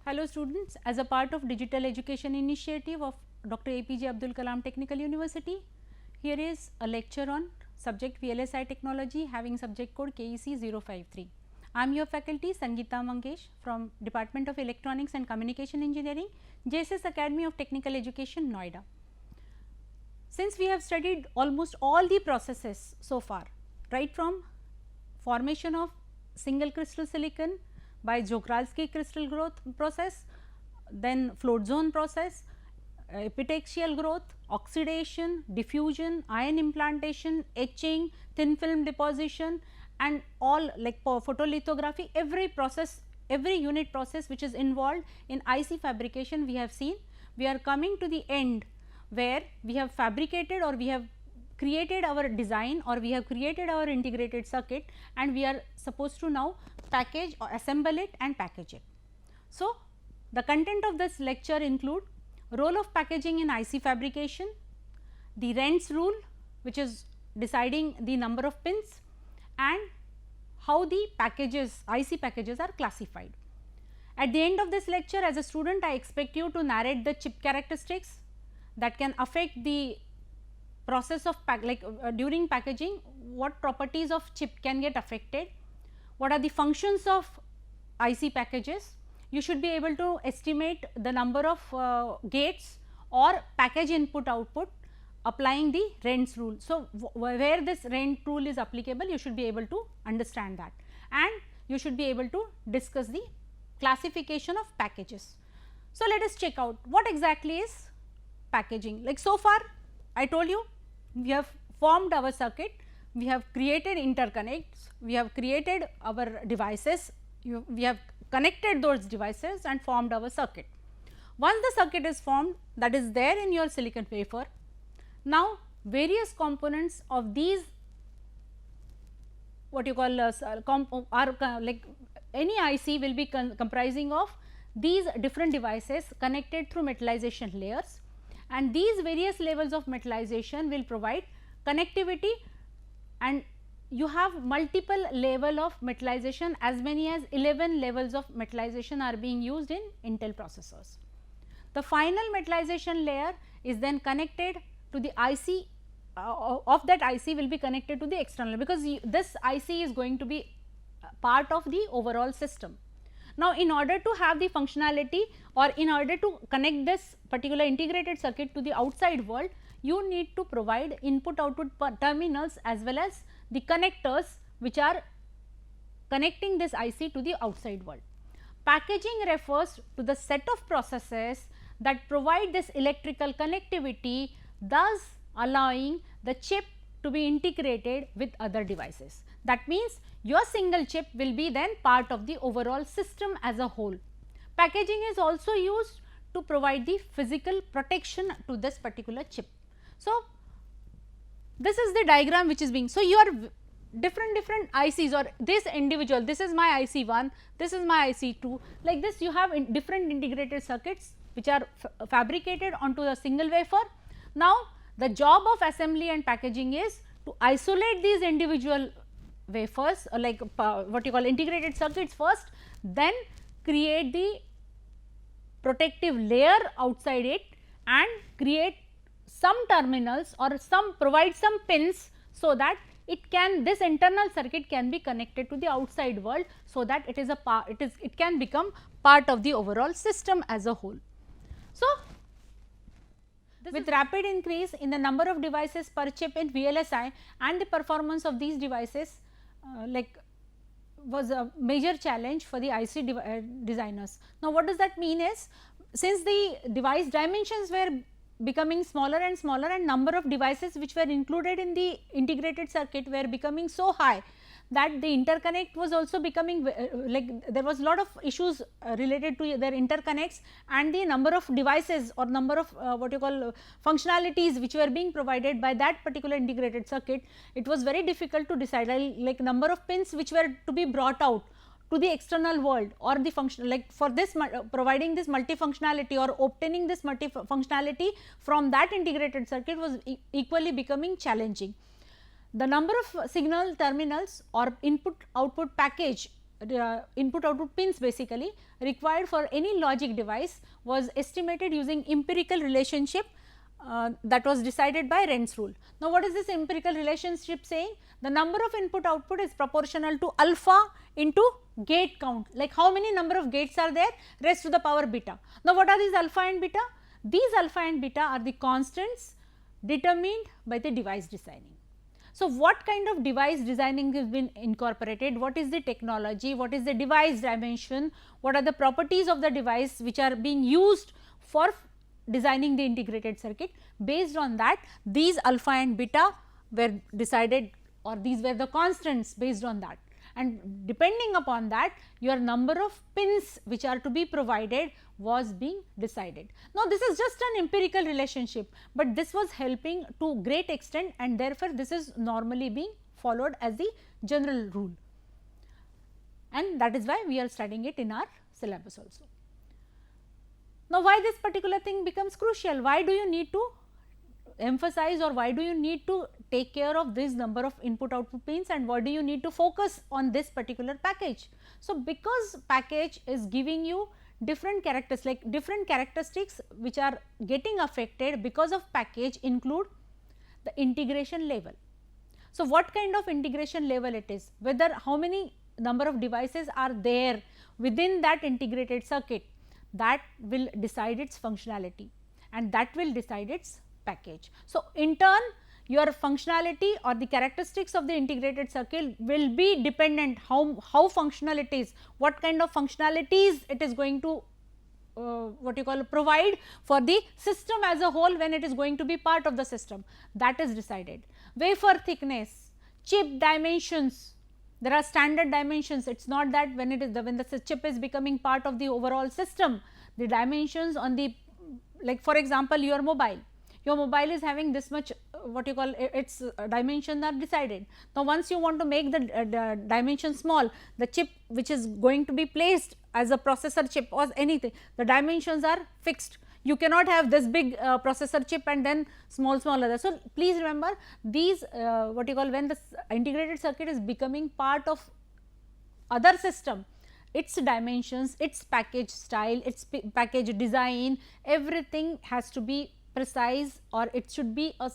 Hello students, as a part of digital education initiative of Dr. APJ Abdul Kalam Technical University, here is a lecture on subject VLSI technology having subject code KEC 053. I am your faculty Sangeeta Mangesh from Department of Electronics and Communication Engineering, JSS Academy of Technical Education, Noida. Since we have studied almost all the processes so far, right from formation of single crystal silicon by Czochralski crystal growth process, then float zone process, epitaxial growth, oxidation, diffusion, ion implantation, etching, thin film deposition and all like photolithography, every process, every unit process which is involved in IC fabrication we have seen. We are coming to the end where we have fabricated or we have created our design or we have created our integrated circuit and we are supposed to now package or assemble it and package it. So, the content of this lecture include role of packaging in IC fabrication, the Rent's rule which is deciding the number of pins and how the packages, IC packages are classified. At the end of this lecture, as a student I expect you to narrate the chip characteristics that can affect the process of during packaging, what properties of chip can get affected, what are the functions of IC packages. You should be able to estimate the number of gates or package input output applying the Rent's rule. So, where this Rent rule is applicable, you should be able to understand that and you should be able to discuss the classification of packages. So, let us check out what exactly is packaging. Like so far I told you we have formed our circuit, we have created interconnects, we have created our devices, we have connected those devices and formed our circuit. Once the circuit is formed, that is there in your silicon wafer, now various components of these what you call like any IC will be comprising of these different devices connected through metallization layers, and these various levels of metallization will provide connectivity and you have multiple level of metallization, as many as 11 levels of metallization are being used in Intel processors. The final metallization layer is then connected to the IC of that IC will be connected to the external, because this IC is going to be part of the overall system. Now, in order to have the functionality or in order to connect this particular integrated circuit to the outside world, you need to provide input output terminals as well as the connectors which are connecting this IC to the outside world. Packaging refers to the set of processes that provide this electrical connectivity, thus allowing the chip to be integrated with other devices. That means, your single chip will be then part of the overall system as a whole. Packaging is also used to provide the physical protection to this particular chip. So, this is the diagram which is being, so your different ICs or this individual, this is my IC 1, this is my IC 2, like this you have different integrated circuits which are fabricated onto a single wafer. Now, the job of assembly and packaging is to isolate these individual wafers or like what you call integrated circuits first, then create the protective layer outside it and create some terminals or provide some pins, so that it can, this internal circuit can be connected to the outside world, so that it is a part, it can become part of the overall system as a whole. So, with rapid increase in the number of devices per chip in VLSI and the performance of these devices was a major challenge for the IC designers. Now, what does that mean is, since the device dimensions were becoming smaller and number of devices which were included in the integrated circuit were becoming so high, that the interconnect was also becoming there was a lot of issues related to their interconnects and the number of devices or number of what you call functionalities which were being provided by that particular integrated circuit. It was very difficult to decide like number of pins which were to be brought out to the external world or the function, like for this providing this multifunctionality or obtaining this multifunctionality from that integrated circuit was equally becoming challenging. The number of signal terminals or input output package input output pins basically required for any logic device was estimated using empirical relationship that was decided by Renz's rule. Now, what is this empirical relationship saying? The number of input output is proportional to alpha into gate count, like how many number of gates are there, raised to the power beta. Now, what are these alpha and beta? These alpha and beta are the constants determined by the device designing. So, what kind of device designing has been incorporated, what is the technology, what is the device dimension, what are the properties of the device which are being used for designing the integrated circuit. Based on that, these alpha and beta were decided, or these were the constants based on that, and depending upon that your number of pins which are to be provided was being decided. Now, this is just an empirical relationship, but this was helping to great extent, and therefore, this is normally being followed as the general rule, and that is why we are studying it in our syllabus also. Now, why this particular thing becomes crucial? Why do you need to emphasize, or why do you need to take care of this number of input output pins, and why do you need to focus on this particular package? So, because package is giving you different characteristics, like different characteristics which are getting affected because of package include the integration level. So, what kind of integration level it is, whether how many number of devices are there within that integrated circuit, that will decide its functionality, and that will decide its package. So, in turn your functionality or the characteristics of the integrated circuit will be dependent how functional it is, what kind of functionalities it is going to what you call provide for the system as a whole when it is going to be part of the system, that is decided. Wafer thickness, chip dimensions, there are standard dimensions. It is not that when it is when the chip is becoming part of the overall system, the dimensions on the, like for example, your mobile is having this much what you call its dimensions are decided. Now, once you want to make the dimension small, the chip which is going to be placed as a processor chip or anything, the dimensions are fixed. You cannot have this big processor chip and then small other. So, please remember these what you call, when the integrated circuit is becoming part of other system, its dimensions, its package style, its package design, everything has to be precise, or it should be a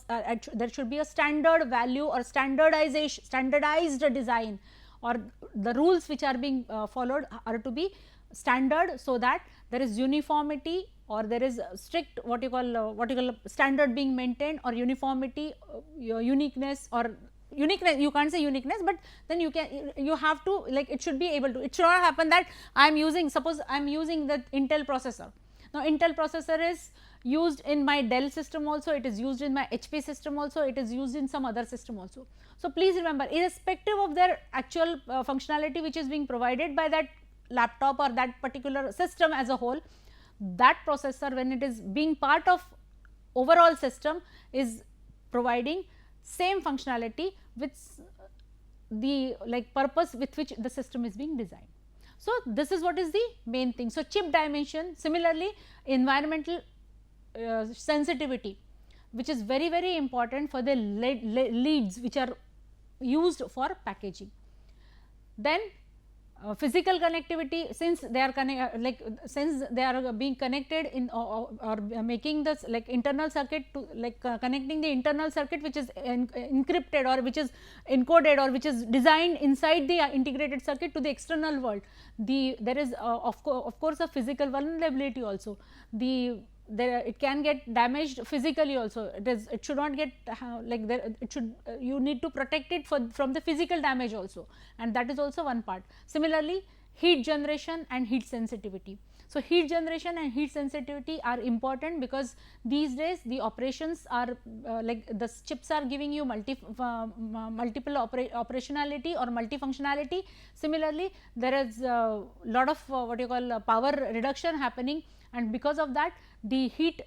there should be a standard value or standardized design, or the rules which are being followed are to be standard, so that there is uniformity, or there is strict what you call standard being maintained, or uniformity, uniqueness, or uniqueness, you can't say uniqueness, but then you have to, like, it should be able to, it should not happen that I am using, suppose I am using the Intel processor. Now, Intel processor is used in my Dell system also, it is used in my HP system also, it is used in some other system also. So, please remember, irrespective of their actual functionality which is being provided by that laptop or that particular system as a whole, that processor when it is being part of overall system is providing same functionality with the purpose with which the system is being designed. So, this is what is the main thing. So, chip dimension, similarly environmental sensitivity, which is very important for the leads which are used for packaging. Then physical connectivity, since they are since they are being connected in or making this internal circuit to connecting the internal circuit which is encrypted or which is encoded or which is designed inside the integrated circuit to the external world. There is of course a physical vulnerability also. It can get damaged physically also. It should not get you need to protect it from the physical damage also, and that is also one part. Similarly, heat generation and heat sensitivity. So, heat generation and heat sensitivity are important because these days the operations are the chips are giving you multiple operationality or multifunctionality. Similarly, there is a lot of what you call power reduction happening, and because of that the heat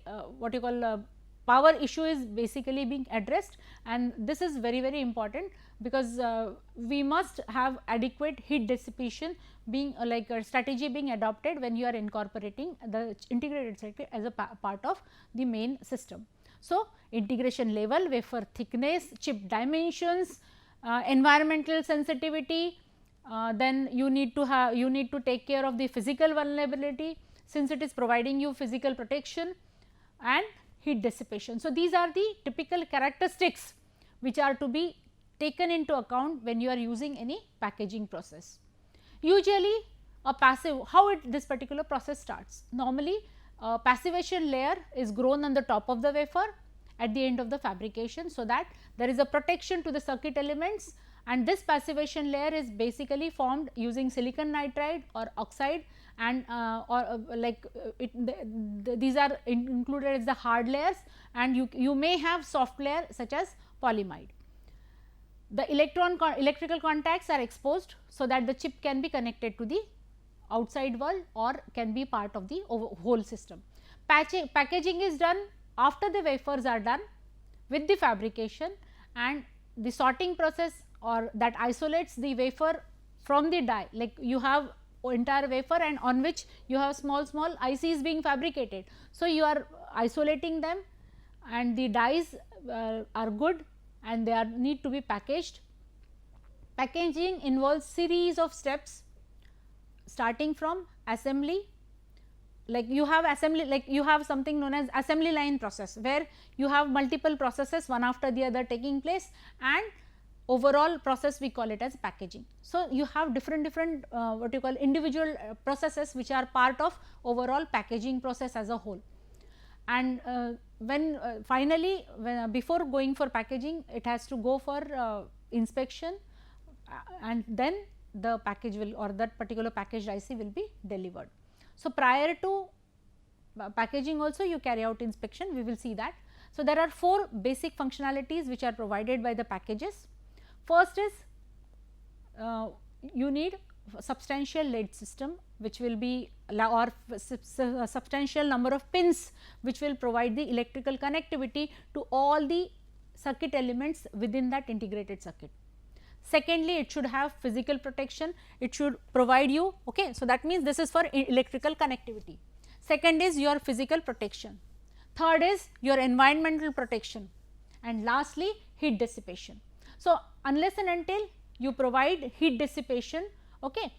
power issue is basically being addressed, and this is very important because we must have adequate heat dissipation being a strategy being adopted when you are incorporating the integrated circuit as a part of the main system. So, integration level, wafer thickness, chip dimensions, environmental sensitivity, then you need to take care of the physical vulnerability, since it is providing you physical protection, and heat dissipation. So, these are the typical characteristics which are to be taken into account when you are using any packaging process. Usually a passive, this particular process starts. Normally a passivation layer is grown on the top of the wafer at the end of the fabrication, so that there is a protection to the circuit elements, and this passivation layer is basically formed using silicon nitride or oxide, and these are included as the hard layers, and you may have soft layer such as polyimide. The electrical contacts are exposed, so that the chip can be connected to the outside world or can be part of the whole system. Packaging is done after the wafers are done with the fabrication, and the sorting process or that isolates the wafer from the die, like you have entire wafer and on which you have small ICs being fabricated. So, you are isolating them, and the dies are good and they need to be packaged. Packaging involves series of steps starting from assembly, like you have assembly, like you have something known as assembly line process, where you have multiple processes one after the other taking place, and overall process we call it as packaging. So, you have different what you call individual processes which are part of overall packaging process as a whole. And finally, before going for packaging, it has to go for inspection, and then the package will, or that particular packaged IC will be delivered. So, prior to packaging also you carry out inspection, we will see that. So, there are 4 basic functionalities which are provided by the packages. First is you need substantial lead system, which will be, or substantial number of pins which will provide the electrical connectivity to all the circuit elements within that integrated circuit. Secondly, it should have physical protection, it should provide you, okay. So, that means this is for electrical connectivity. Second is your physical protection. Third is your environmental protection, and lastly heat dissipation. So, unless and until you provide heat dissipation, okay,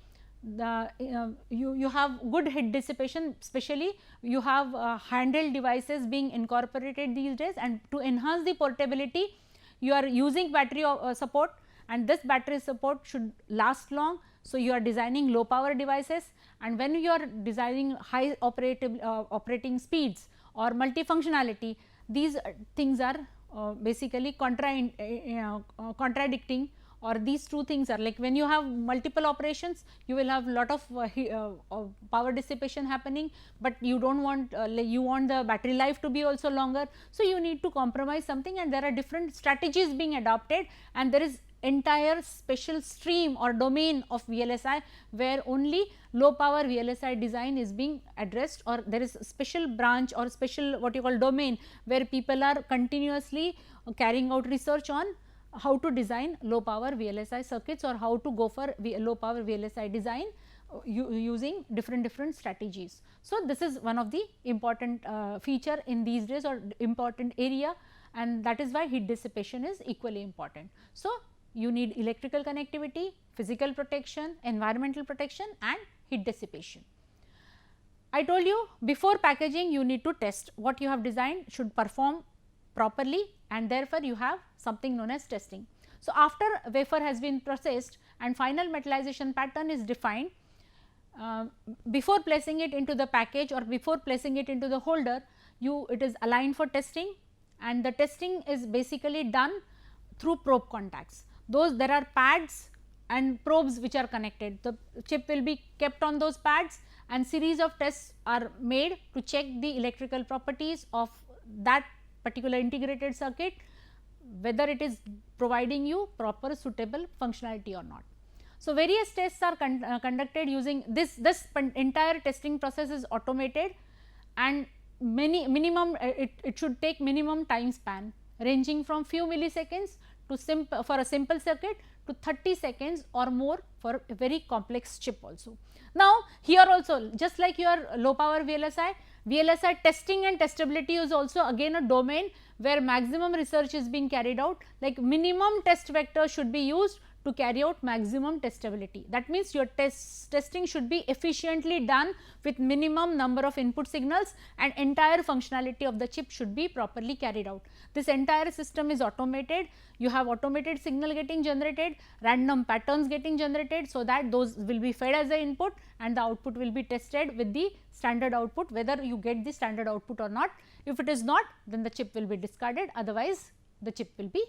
you have good heat dissipation, especially you have handheld devices being incorporated these days, and to enhance the portability you are using battery support, and this battery support should last long. So, you are designing low power devices, and when you are designing high operating speeds or multifunctionality, these things are basically contradicting, or these two things are like, when you have multiple operations you will have lot of power dissipation happening, but you do not want like you want the battery life to be also longer. So, you need to compromise something, and there are different strategies being adopted, and there is entire special stream or domain of VLSI, where only low power VLSI design is being addressed, or there is a special branch or special what you call domain, where people are continuously carrying out research on how to design low power VLSI circuits, or how to go for low power VLSI design using different strategies. So, this is one of the important feature in these days, or important area, and that is why heat dissipation is equally important. So, you need electrical connectivity, physical protection, environmental protection, and heat dissipation. I told you before packaging you need to test what you have designed should perform properly, and therefore, you have something known as testing. So, after wafer has been processed and final metallization pattern is defined, before placing it into the package or before placing it into the holder, it is aligned for testing, and the testing is basically done through probe contacts. There are pads and probes which are connected. The chip will be kept on those pads, and series of tests are made to check the electrical properties of that particular integrated circuit, whether it is providing you proper suitable functionality or not. So, various tests are conducted using this entire testing process is automated, and minimum it should take minimum time span ranging from few milliseconds to for a simple circuit to 30 seconds or more for a very complex chip also. Now, here also just like your low power VLSI testing and testability is also again a domain where maximum research is being carried out, like minimum test vector should be used to carry out maximum testability. That means your testing should be efficiently done with minimum number of input signals, and entire functionality of the chip should be properly carried out. This entire system is automated. You have automated signal getting generated, random patterns getting generated, so that those will be fed as the input and the output will be tested with the standard output, whether you get the standard output or not. If it is not, then the chip will be discarded, otherwise the chip will be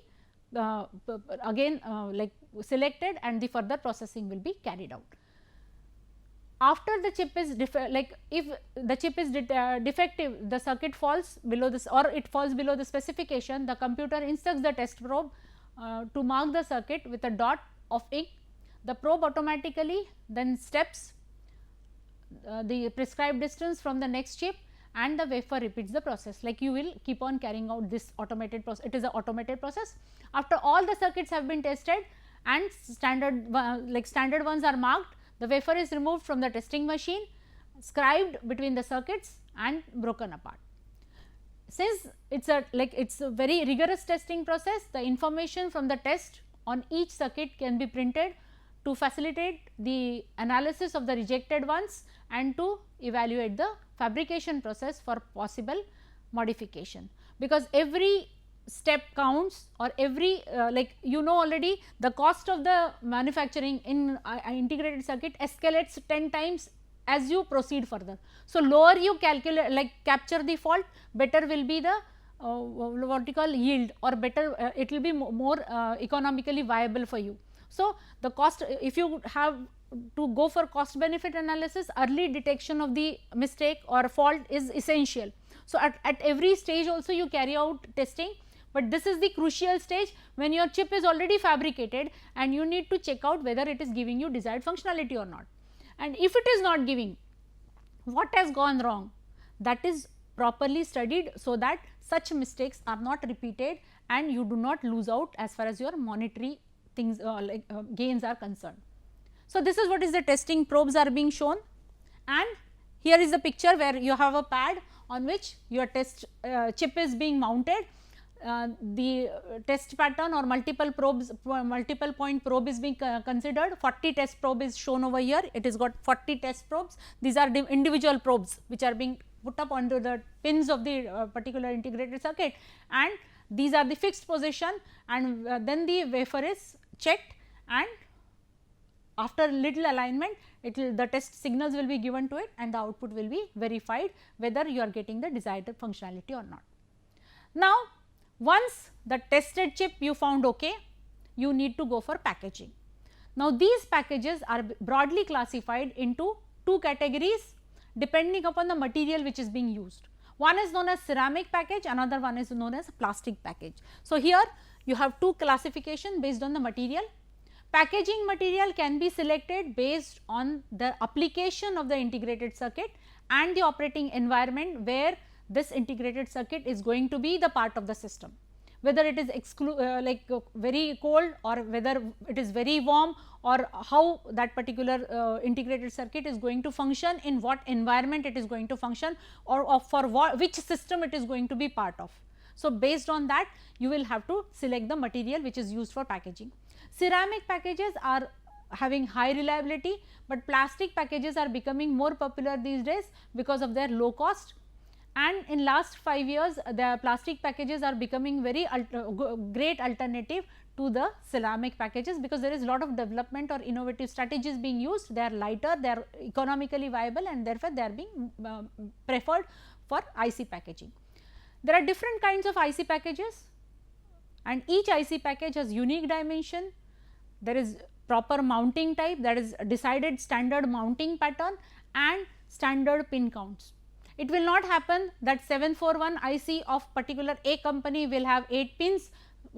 again like selected and the further processing will be carried out. After the chip is like if the chip is defective, the circuit falls below this or it falls below the specification, the computer instructs the test probe to mark the circuit with a dot of ink. The probe automatically then steps the prescribed distance from the next chip, and the wafer repeats the process. Like you will keep on carrying out this automated process, it is an automated process. After all the circuits have been tested and standard ones are marked, the wafer is removed from the testing machine, scribed between the circuits and broken apart. Since it is a very rigorous testing process, the information from the test on each circuit can be printed to facilitate the analysis of the rejected ones and to evaluate the fabrication process for possible modification, because every step counts, or every like you know already the cost of the manufacturing in integrated circuit escalates 10 times as you proceed further. So, lower you calculate capture the fault, better will be the what you call yield, or better it will be more economically viable for you. So, the cost, if you have to go for cost benefit analysis, early detection of the mistake or fault is essential. So, at every stage also you carry out testing, but this is the crucial stage when your chip is already fabricated and you need to check out whether it is giving you desired functionality or not. And if it is not giving, what has gone wrong, that is properly studied, so that such mistakes are not repeated and you do not lose out as far as your monetary things gains are concerned. So, this is what is the testing probes are being shown, and here is the picture where you have a pad on which your test chip is being mounted. The test pattern or multiple probes, multiple point probe is being considered. 40 test probe is shown over here, it is got 40 test probes. These are the individual probes which are being put up onto the pins of the particular integrated circuit, and these are the fixed position, and then the wafer is checked, and after little alignment it will, the test signals will be given to it and the output will be verified whether you are getting the desired functionality or not. Now, once the tested chip you found okay, you need to go for packaging. Now, these packages are broadly classified into two categories depending upon the material which is being used. One is known as ceramic package, another one is known as plastic package. So, here you have two classification based on the material. Packaging material can be selected based on the application of the integrated circuit and the operating environment where this integrated circuit is going to be the part of the system, whether it is very cold or whether it is very warm, or how that particular integrated circuit is going to function, in what environment it is going to function, or for which system it is going to be part of. So, based on that you will have to select the material which is used for packaging. Ceramic packages are having high reliability, but plastic packages are becoming more popular these days because of their low cost, and in last 5 years the plastic packages are becoming very great alternative to the ceramic packages, because there is a lot of development or innovative strategies being used. They are lighter, they are economically viable, and therefore they are being preferred for IC packaging. There are different kinds of IC packages, and each IC package has unique dimension. There is proper mounting type, that is decided standard mounting pattern and standard pin counts. It will not happen that 741 IC of particular A company will have 8 pins,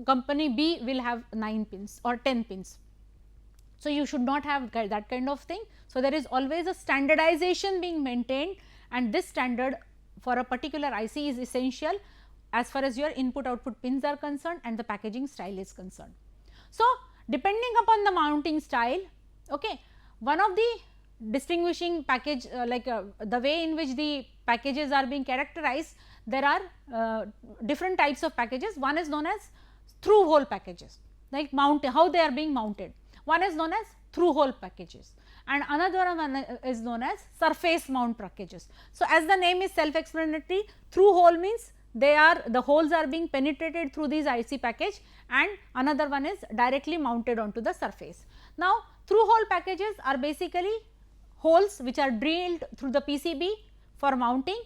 company B will have 9 pins or 10 pins. So, you should not have that kind of thing. So, there is always a standardization being maintained, and this standard for a particular IC is essential as far as your input output pins are concerned and the packaging style is concerned. So, depending upon the mounting style, okay, one of the distinguishing package the way in which the packages are being characterized, there are different types of packages. One is known as through hole packages, like how they are being mounted. One is known as through hole packages and another one is known as surface mount packages. So, as the name is self explanatory, through hole means the holes are being penetrated through these IC package, and another one is directly mounted onto the surface. Now, through hole packages are basically holes which are drilled through the PCB for mounting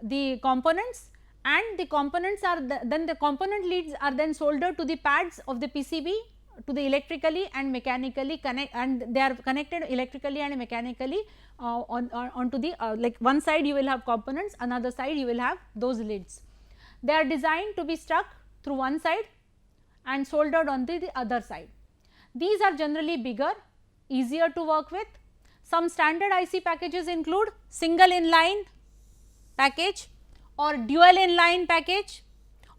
the components, and the components are then the component leads are then soldered to the pads of the PCB to the electrically and mechanically connect, and they are connected electrically and mechanically onto the like one side you will have components, another side you will have those lids. They are designed to be stuck through one side and soldered on the other side. These are generally bigger, easier to work with. Some standard IC packages include single inline package or dual inline package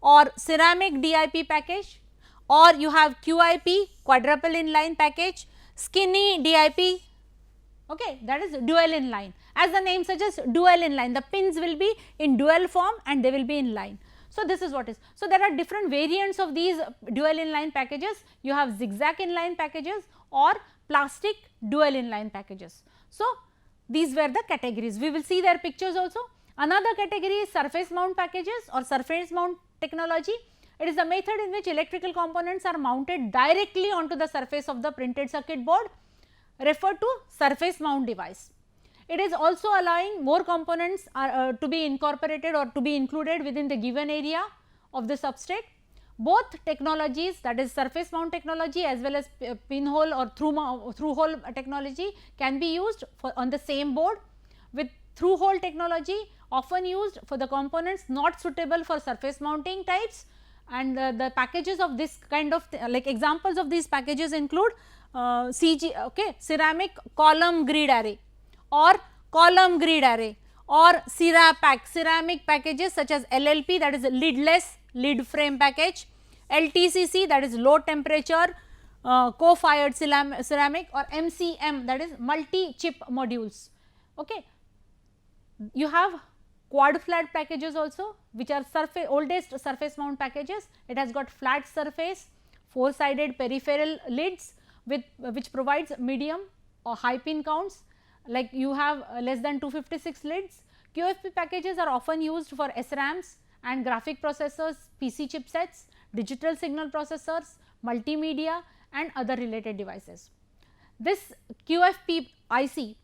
or ceramic DIP package, or you have QIP, quadruple inline package, skinny DIP, okay, that is dual inline. As the name suggests, dual inline, the pins will be in dual form and they will be in line. So, this is what is. So, there are different variants of these dual inline packages. You have zigzag inline packages or plastic dual inline packages. So, these were the categories. We will see their pictures also. Another category is surface mount packages or surface mount technology. It is the method in which electrical components are mounted directly onto the surface of the printed circuit board, referred to surface mount device. It is also allowing more components to be incorporated or to be included within the given area of the substrate. Both technologies, that is surface mount technology as well as pinhole or through hole technology, can be used on the same board, with through hole technology often used for the components not suitable for surface mounting types. And the packages of this kind of like examples of these packages include ceramic column grid array or column grid array or ceramic packages such as LLP, that is lidless lid frame package, LTCC, that is low temperature co-fired ceramic, or MCM, that is multi chip modules. Okay. You have quad flat packages also, which are oldest surface mount packages. It has got flat surface, 4-sided peripheral lids with which provides medium or high pin counts, like you have less than 256 lids. QFP packages are often used for SRAMs and graphic processors, PC chipsets, digital signal processors, multimedia and other related devices. This QFP IC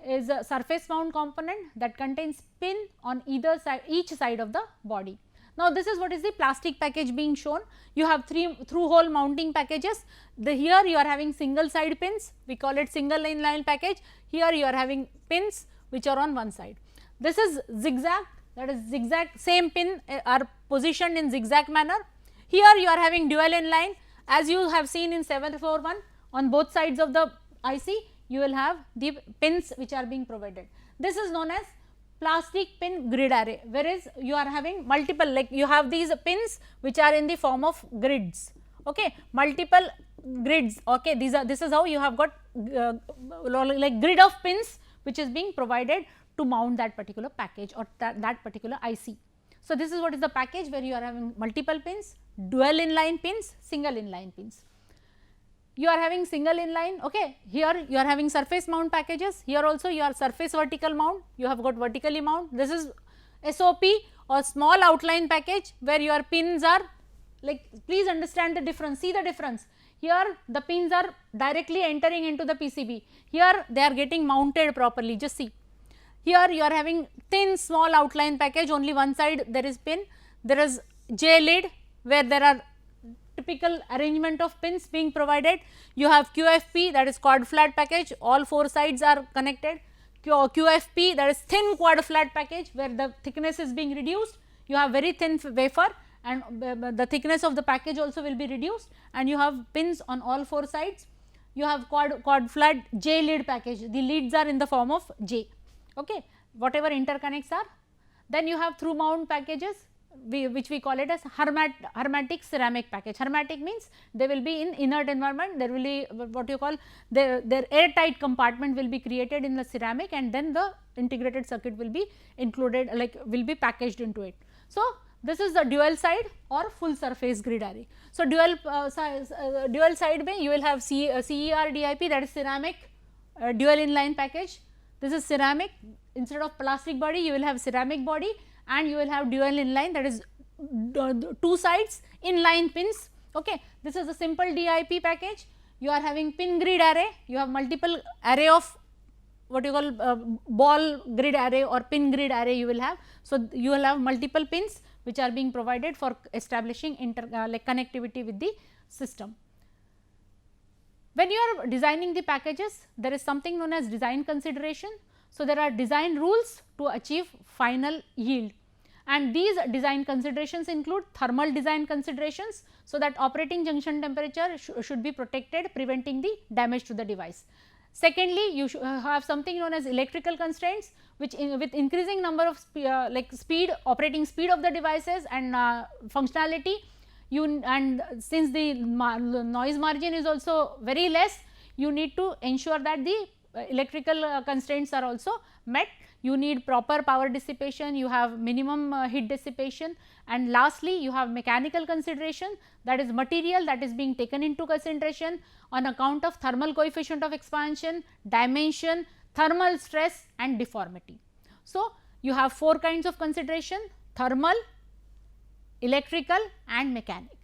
is a surface mount component that contains pin on either side, each side of the body. Now, this is what is the plastic package being shown. You have 3 through hole mounting packages. Here you are having single side pins, we call it single inline package. Here you are having pins which are on one side. This is zigzag, that is zigzag, same pin are positioned in zigzag manner. Here you are having dual inline, as you have seen in 741, on both sides of the IC you will have the pins which are being provided. This is known as plastic pin grid array, whereas you are having multiple, like you have these pins which are in the form of grids, okay, multiple grids, okay, this is how you have got like grid of pins which is being provided to mount that particular package or that particular IC. So, this is what is the package where you are having multiple pins, dual inline pins, single inline pins. You are having single inline, okay, here you are having surface mount packages, here also you are surface vertical mount, you have got vertically mount. This is SOP or small outline package where your pins are, like, please understand the difference, see the difference. Here the pins are directly entering into the PCB, here they are getting mounted properly, just see. Here you are having thin small outline package, only one side there is pin, there is J lid where there are typical arrangement of pins being provided. You have QFP, that is quad flat package, all 4 sides are connected. QFP, that is thin quad flat package where the thickness is being reduced. You have very thin wafer and the thickness of the package also will be reduced, and you have pins on all 4 sides. You have quad flat J lid package, the lids are in the form of J, okay, whatever interconnects are. Then you have through mount packages, which we call it as hermetic ceramic package. Hermetic means they will be in inert environment, there will be what you call their airtight compartment will be created in the ceramic, and then the integrated circuit will be included, like will be packaged into it. So, this is the dual side or full surface grid array. So, dual side mein you will have CER DIP, that is ceramic dual inline package. This is ceramic, instead of plastic body you will have ceramic body, and you will have dual inline, that is two sides inline pins. Okay. This is a simple DIP package. You are having pin grid array, you have multiple array of what you call ball grid array or pin grid array you will have. So, you will have multiple pins which are being provided for establishing like connectivity with the system. When you are designing the packages, there is something known as design consideration. So, there are design rules to achieve final yield, and these design considerations include thermal design considerations. So, that operating junction temperature should be protected, preventing the damage to the device. Secondly, you should have something known as electrical constraints, which with increasing number of like operating speed of the devices and functionality, and since the noise margin is also very less, you need to ensure that the electrical constraints are also met. You need proper power dissipation, you have minimum heat dissipation, and lastly you have mechanical consideration, that is material that is being taken into consideration on account of thermal coefficient of expansion, dimension, thermal stress and deformity. So, you have 4 kinds of consideration: thermal, electrical and mechanical.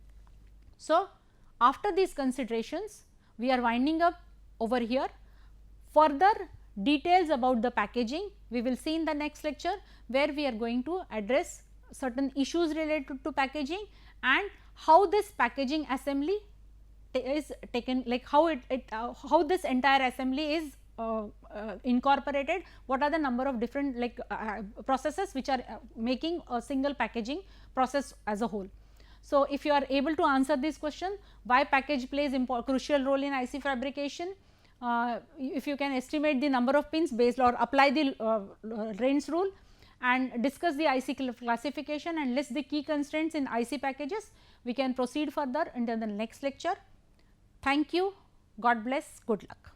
So, after these considerations we are winding up over here. Further details about the packaging we will see in the next lecture, where we are going to address certain issues related to packaging and how this packaging assembly is taken, like how how this entire assembly is incorporated, what are the number of different like processes which are making a single packaging process as a whole. So, if you are able to answer this question, why package plays crucial role in IC fabrication, if you can estimate the number of pins based or apply the Raines rule and discuss the IC classification and list the key constraints in IC packages, we can proceed further into the next lecture. Thank you, God bless, good luck.